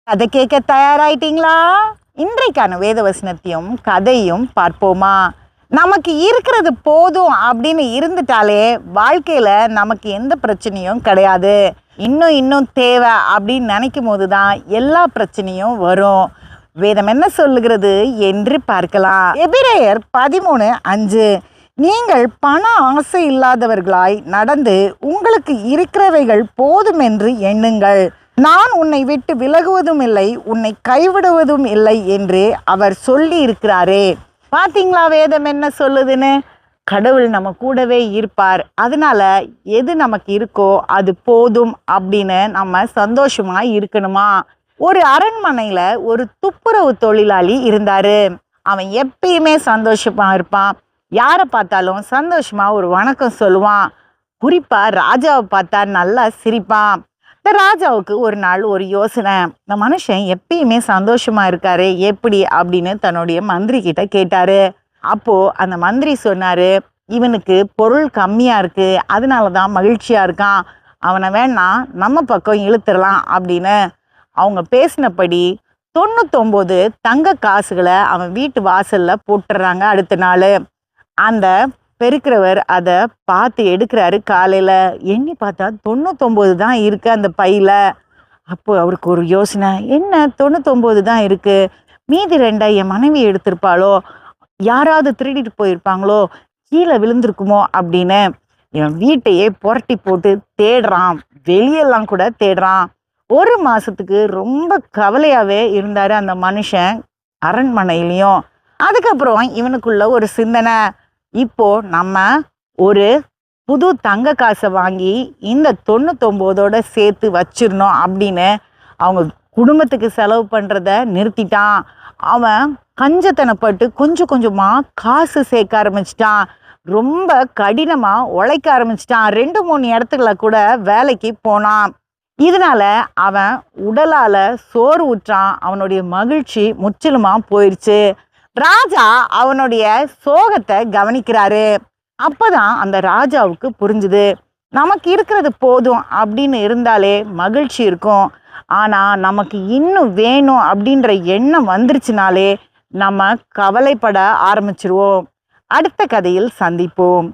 கதை கேட்க தயாராயிட்டீங்களா? இன்றைக்கான வேத வசனத்தையும் கதையும் பார்ப்போமா? நமக்கு இருக்கிறது போதும் அப்படின்னு இருந்துட்டாலே வாழ்க்கையில நமக்கு எந்த பிரச்சனையும் கிடையாது. இன்னும் தேவை அப்படின்னு நினைக்கும் போது தான் எல்லா பிரச்சனையும் வரும். வேதம் என்ன சொல்லுகிறது என்று பார்க்கலாம். எபிரேயர் 13:5. நீங்கள் பண ஆசை இல்லாதவர்களாய் நடந்து உங்களுக்கு இருக்கிறவைகள் போதும் என்று எண்ணுங்கள். நான் உன்னை விட்டு விலகுவதும் இல்லை, உன்னை கைவிடுவதும் இல்லை என்று அவர் சொல்லி இருக்கிறாரே. பார்த்தீங்களா வேதம் என்ன சொல்லுதுன்னு? கடவுள் நம்ம கூடவே இருப்பார். அதனால எது நமக்கு இருக்கோ அது போதும் அப்படின்னு நம்ம சந்தோஷமா இருக்கணுமா? ஒரு அரண்மனையில ஒரு துப்புரவு தொழிலாளி இருந்தாரு. அவன் எப்பயுமே சந்தோஷமா இருப்பான். யாரை பார்த்தாலும் சந்தோஷமா ஒரு வணக்கம் சொல்லுவான். குறிப்பா ராஜாவை பார்த்தா நல்லா சிரிப்பான். இந்த ராஜாவுக்கு ஒரு நாள் ஒரு யோசனை. இந்த மனுஷன் எப்பயுமே சந்தோஷமா இருக்காரு, எப்படி அப்படின்னு தன்னுடைய மந்திரி கிட்ட கேட்டாரு. அப்போ அந்த மந்திரி சொன்னாரு, இவனுக்கு பொருள் கம்மியா இருக்கு, அதனாலதான் மகிழ்ச்சியா இருக்கான். அவனை வேணா நம்ம பக்கம் இழுத்துடலாம் அப்படின்னு. அவங்க பேசினபடி 99 தங்க காசுகளை அவன் வீட்டு வாசல்ல போட்டுறாங்க. அடுத்த நாள் அந்த பெருக்கிறவர் அதை பார்த்து எடுக்கிறாரு. காலையில் எண்ணி பார்த்தா 99 தான் இருக்குது அந்த பையில். அப்போ அவருக்கு ஒரு யோசனை, என்ன 99 தான் இருக்குது, மீதி 2 என் மனைவி எடுத்திருப்பாளோ, யாராவது திருடிட்டு போயிருப்பாங்களோ, கீழே விழுந்திருக்குமோ அப்படின்னு என் வீட்டையே புரட்டி போட்டு தேடுறான். வெளியெல்லாம் கூட தேடுறான். 1 மாதத்துக்கு ரொம்ப கவலையாகவே இருந்தார் அந்த மனுஷன் அரண்மனையிலையும். அதுக்கப்புறம் இவனுக்குள்ள ஒரு சிந்தனை, இப்போ நம்ம ஒரு புது தங்க காசை வாங்கி இந்த 99ஓட சேர்த்து வச்சிடணும் அப்படின்னு அவங்க குடும்பத்துக்கு செலவு பண்ணுறத நிறுத்திட்டான். அவன் கஞ்சத்தனப்பட்டு கொஞ்சம் கொஞ்சமாக காசு சேர்க்க ஆரம்பிச்சிட்டான். ரொம்ப கடினமாக உழைக்க ஆரம்பிச்சிட்டான். 2-3 இடத்துல கூட வேலைக்கு போனான். இதனால அவன் உடலால் சோறு ஊற்றான். அவனுடைய மகிழ்ச்சி முற்றிலுமாக போயிடுச்சு. ராஜா அவனுடைய சோகத்தை கவனிக்கிறாரு. அப்பதான் அந்த ராஜாவுக்கு புரிஞ்சுது, நமக்கு இருக்கிறது போதும் அப்படின்னு இருந்தாலே மகிழ்ச்சி இருக்கும். ஆனா நமக்கு இன்னும் வேணும் அப்படின்ற எண்ணம் வந்துருச்சுனாலே நம்ம கவலைப்பட ஆரம்பிச்சிருவோம். அடுத்த கதையில் சந்திப்போம்.